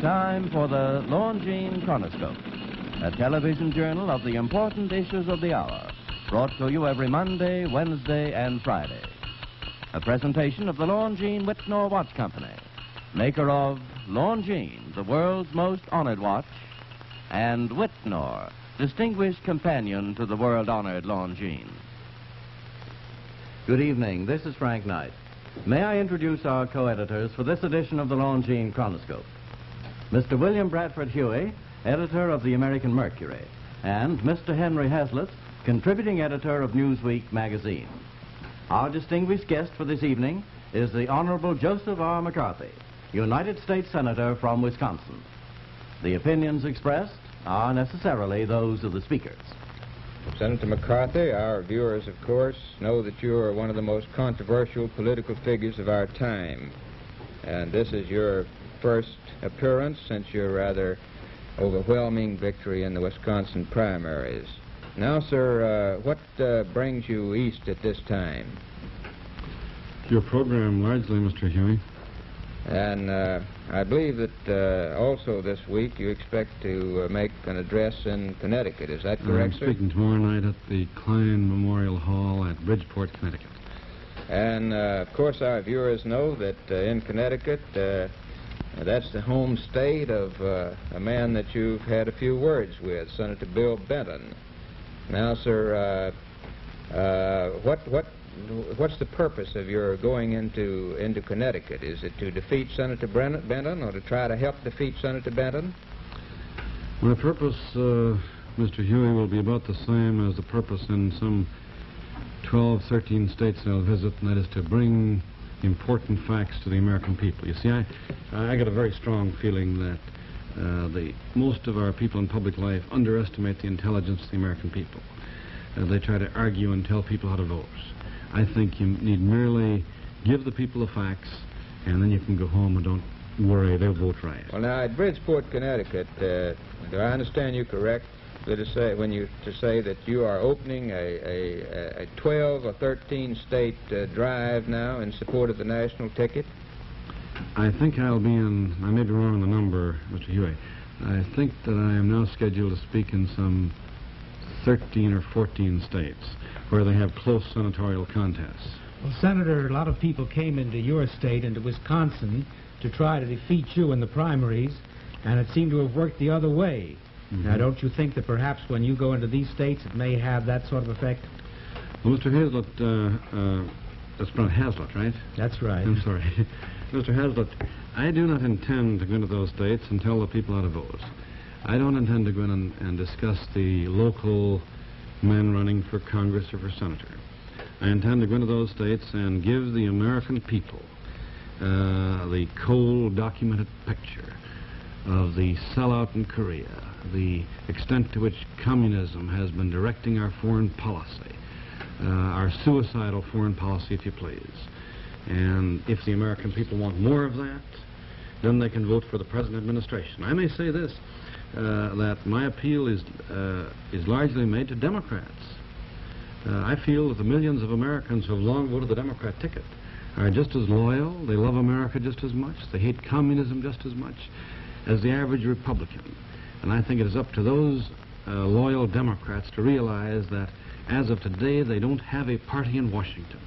time for the Longines Chronoscope, a television journal of the important issues of the hour, brought to you every Monday, Wednesday, and Friday. A presentation of the Longines Whitnor Watch Company, maker of Longines, the world's most honored watch, and Whitnor, distinguished companion to the world-honored Longines. Good evening. This is Frank Knight. May I introduce our co-editors for this edition of the Longines Chronoscope? Mr. William Bradford Huey, editor of the American Mercury, and Mr. Henry Hazlitt, contributing editor of Newsweek magazine. Our distinguished guest for this evening is the Honorable Joseph R. McCarthy, United States Senator from Wisconsin. The opinions expressed are necessarily those of the speakers. Senator McCarthy, our viewers, of course, know that you are one of the most controversial political figures of our time. And this is your first appearance since your rather overwhelming victory in the Wisconsin primaries. Now, sir, what brings you east at this time? Your program, largely, Mr. Huey. And I believe that also this week you expect to make an address in Connecticut. Is that correct, sir? I'm speaking tomorrow night at the Klein Memorial Hall at Bridgeport, Connecticut. And, of course, our viewers know that in Connecticut, that's the home state of a man that you've had a few words with, Senator Bill Benton. Now, sir, what's the purpose of your going into Connecticut? Is it to defeat Senator Benton or to try to help defeat Senator Benton? My purpose, Mr. Huey, will be about the same as the purpose in some 12, 13 states I'll visit, and that is to bring important facts to the American people. You see, I got a very strong feeling that most of our people in public life underestimate the intelligence of the American people. They try to argue and tell people how to vote. I think you need merely give the people the facts, and then you can go home and don't worry, they'll vote right. Well, now, at Bridgeport, Connecticut, do I understand you correct to say that you are opening a 12 or 13 state drive now in support of the national ticket? I think I'll be in, I may be wrong on the number, Mr. Huey. I think that I am now scheduled to speak in some 13 or 14 states where they have close senatorial contests. Well, Senator, a lot of people came into your state, into Wisconsin, to try to defeat you in the primaries, and it seemed to have worked the other way. Mm-hmm. Now, don't you think that perhaps when you go into these states it may have that sort of effect? Well, Mr. Hazlitt, that's pronounced Hazlitt, right? That's right. I'm sorry. Mr. Hazlitt, I do not intend to go into those states and tell the people how to vote. I don't intend to go in and discuss the local men running for Congress or for senator. I intend to go into those states and give the American people the cold, documented picture of the sellout in Korea, the extent to which communism has been directing our foreign policy, our suicidal foreign policy, if you please. And if the American people want more of that, then they can vote for the present administration. I may say this, that my appeal is largely made to Democrats. I feel that the millions of Americans who have long voted the Democrat ticket are just as loyal, they love America just as much, they hate communism just as much as the average Republican. And I think it is up to those loyal Democrats to realize that as of today they don't have a party in Washington.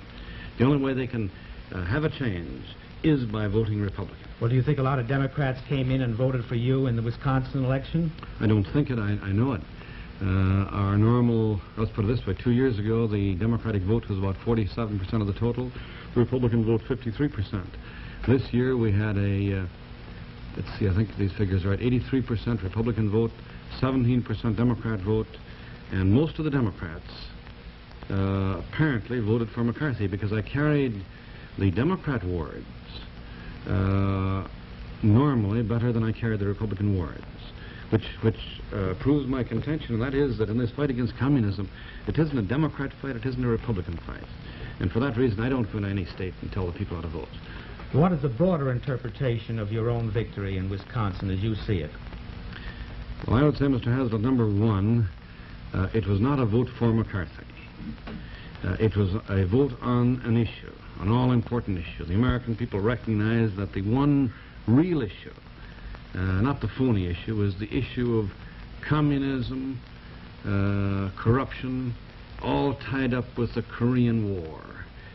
The only way they can have a change is by voting Republican. Well, do you think a lot of Democrats came in and voted for you in the Wisconsin election? I don't think it. I know it. Our normal, let's put it this way, 2 years ago, the Democratic vote was about 47% of the total. The Republican vote, 53%. This year we had a, let's see, I think these figures are right, 83% Republican vote, 17% Democrat vote, and most of the Democrats apparently voted for McCarthy because I carried the Democrat wards normally better than I carried the Republican wards, which proves my contention, and that is that in this fight against communism, it isn't a Democrat fight, it isn't a Republican fight. And for that reason, I don't go into any state and tell the people how to vote. What is the broader interpretation of your own victory in Wisconsin as you see it? Well, I would say, Mr. Hazlitt, number one, it was not a vote for McCarthy. It was a vote on an issue, an all-important issue. The American people recognize that the one real issue not the phony issue, was the issue of communism, corruption, all tied up with the Korean War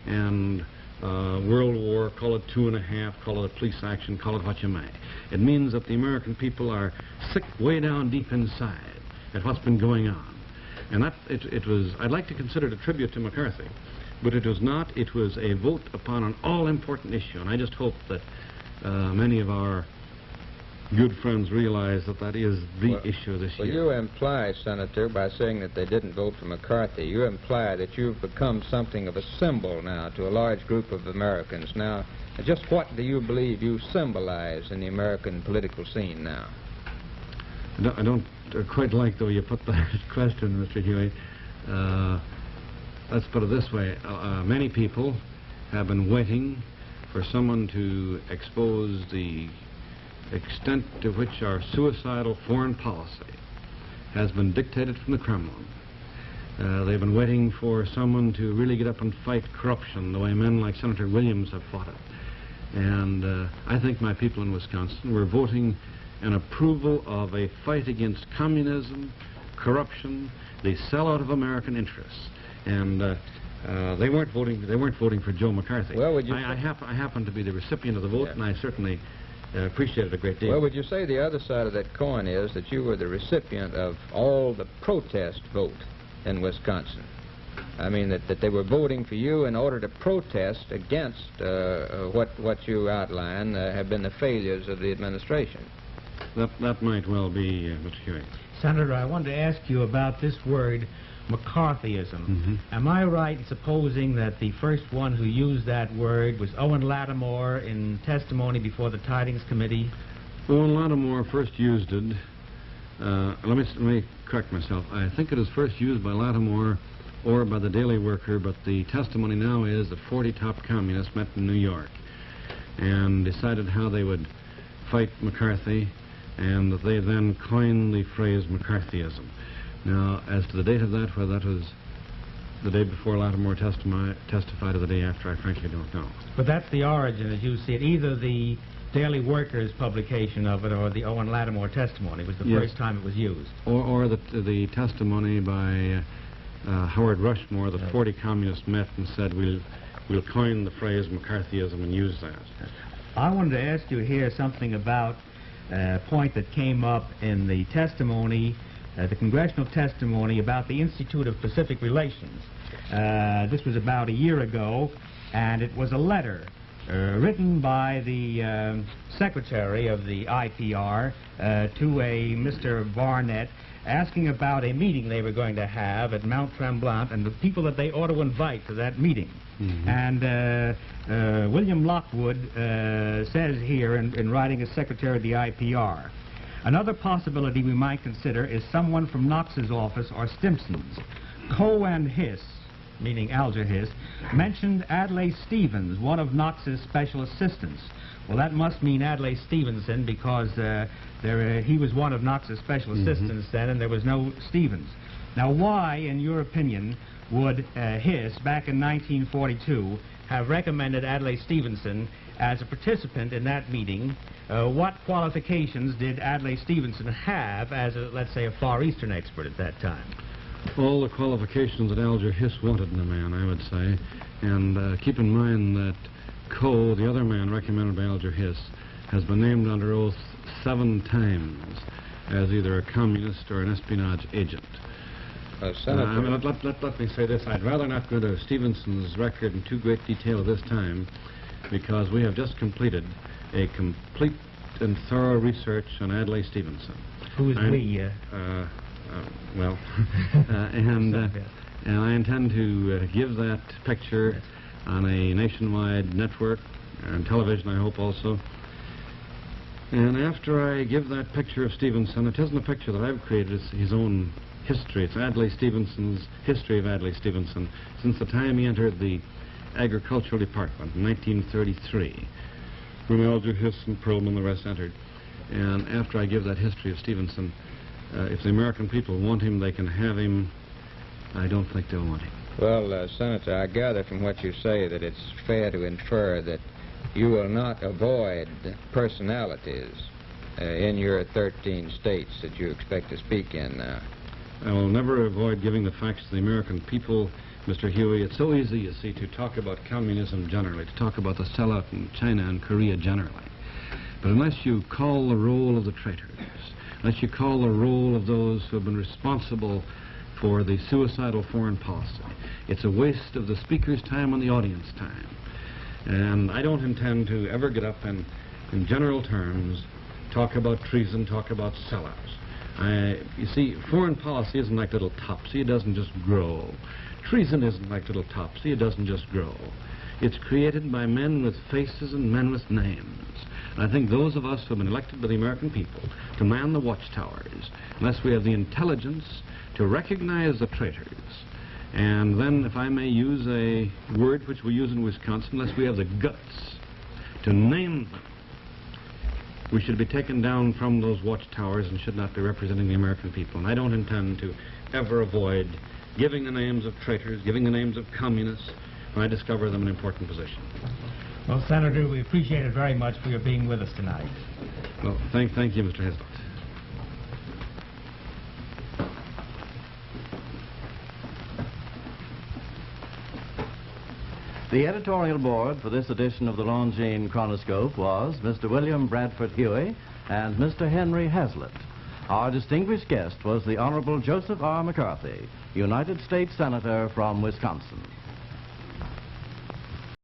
and World War, call it 2.5, call it a police action, call it what you may. It means that the American people are sick way down deep inside at what's been going on. And that, it was, I'd like to consider it a tribute to McCarthy, but it was not. It was a vote upon an all-important issue, and I just hope that many of our good friends realize that that is the issue this year. Well, you imply, Senator, by saying that they didn't vote for McCarthy, you imply that you've become something of a symbol now to a large group of Americans. Now, just what do you believe you symbolize in the American political scene now? I don't quite like the way you put that question, Mr. Huey. Let's put it this way. Many people have been waiting for someone to expose the extent to which our suicidal foreign policy has been dictated from the Kremlin. They've been waiting for someone to really get up and fight corruption the way men like Senator Williams have fought it. And I think my people in Wisconsin were voting in approval of a fight against communism, corruption, the sellout of American interests. And they weren't voting for Joe McCarthy. Well, would you I happen to be the recipient of the vote, and I certainly appreciate it a great deal. Well, would you say the other side of that coin is that you were the recipient of all the protest vote in Wisconsin? I mean, that they were voting for you in order to protest against what you outline have been the failures of the administration. That might well be, Mr. Huey. Senator, I wanted to ask you about this word, McCarthyism. Mm-hmm. Am I right in supposing that the first one who used that word was Owen Lattimore in testimony before the Tidings Committee? Owen Lattimore first used it. Let me correct myself. I think it was first used by Lattimore or by the Daily Worker, but the testimony now is that 40 top communists met in New York and decided how they would fight McCarthy, and that they then coined the phrase McCarthyism. Now, as to the date of that, whether that was the day before Lattimore testified or the day after, I frankly don't know. But that's the origin, as you see it. Either the Daily Worker's publication of it or the Owen Lattimore testimony was the first time it was used. Or the testimony by Howard Rushmore, that 40 communists met and said, we'll coin the phrase McCarthyism and use that. I wanted to ask you here something about a point that came up in the testimony, the congressional testimony about the Institute of Pacific Relations. This was about a year ago, and it was a letter written by the secretary of the IPR to a Mr. Barnett, asking about a meeting they were going to have at Mount Tremblant and the people that they ought to invite to that meeting. Mm-hmm. And William Lockwood says here in writing as secretary of the IPR, another possibility we might consider is someone from Knox's office or Stimson's. Coe and Hiss, meaning Alger Hiss, mentioned Adlai Stevens, one of Knox's special assistants. Well, that must mean Adlai Stevenson, because he was one of Knox's special assistants then, and there was no Stevens. Now, why, in your opinion, would Hiss, back in 1942, have recommended Adlai Stevenson as a participant in that meeting? What qualifications did Adlai Stevenson have as, let's say, a Far Eastern expert at that time? All the qualifications that Alger Hiss wanted in a man, I would say. And keep in mind that Coe, the other man recommended by Alger Hiss, has been named under oath 7 times as either a communist or an espionage agent. Let me say this. I'd rather not go to Stevenson's record in too great detail at this time, because we have just completed a complete and thorough research on Adlai Stevenson. Who is we? And I intend to give that picture on a nationwide network, and television, I hope, also. And after I give that picture of Stevenson, it isn't a picture that I've created, it's his own history. It's Adlai Stevenson's history of Adlai Stevenson since the time he entered the Agricultural Department in 1933, when Alger Hiss and Perlman and the rest entered. And after I give that history of Stevenson, if the American people want him, they can have him. I don't think they'll want him. Well, Senator, I gather from what you say that it's fair to infer that you will not avoid personalities in your 13 states that you expect to speak in now? I will never avoid giving the facts to the American people, Mr. Huey. It's so easy, you see, to talk about communism generally, to talk about the sellout in China and Korea generally. But unless you call the roll of the traitors, unless you call the roll of those who have been responsible for the suicidal foreign policy, it's a waste of the speaker's time and the audience time. And I don't intend to ever get up and, in general terms, talk about treason, talk about sellouts. You see, foreign policy isn't like little topsy. It doesn't just grow. Treason isn't like little topsy. It doesn't just grow. It's created by men with faces and men with names. And I think those of us who have been elected by the American people to man the watchtowers, unless we have the intelligence to recognize the traitors, and then, if I may use a word which we use in Wisconsin, unless we have the guts to name them, we should be taken down from those watchtowers and should not be representing the American people. And I don't intend to ever avoid giving the names of traitors, giving the names of communists when I discover them in important positions. Well, Senator, we appreciate it very much for your being with us tonight. Well, thank you, Mr. Hazlitt. The editorial board for this edition of the Longines Chronoscope was Mr. William Bradford Huey and Mr. Henry Hazlitt. Our distinguished guest was the Honorable Joseph R. McCarthy, United States Senator from Wisconsin.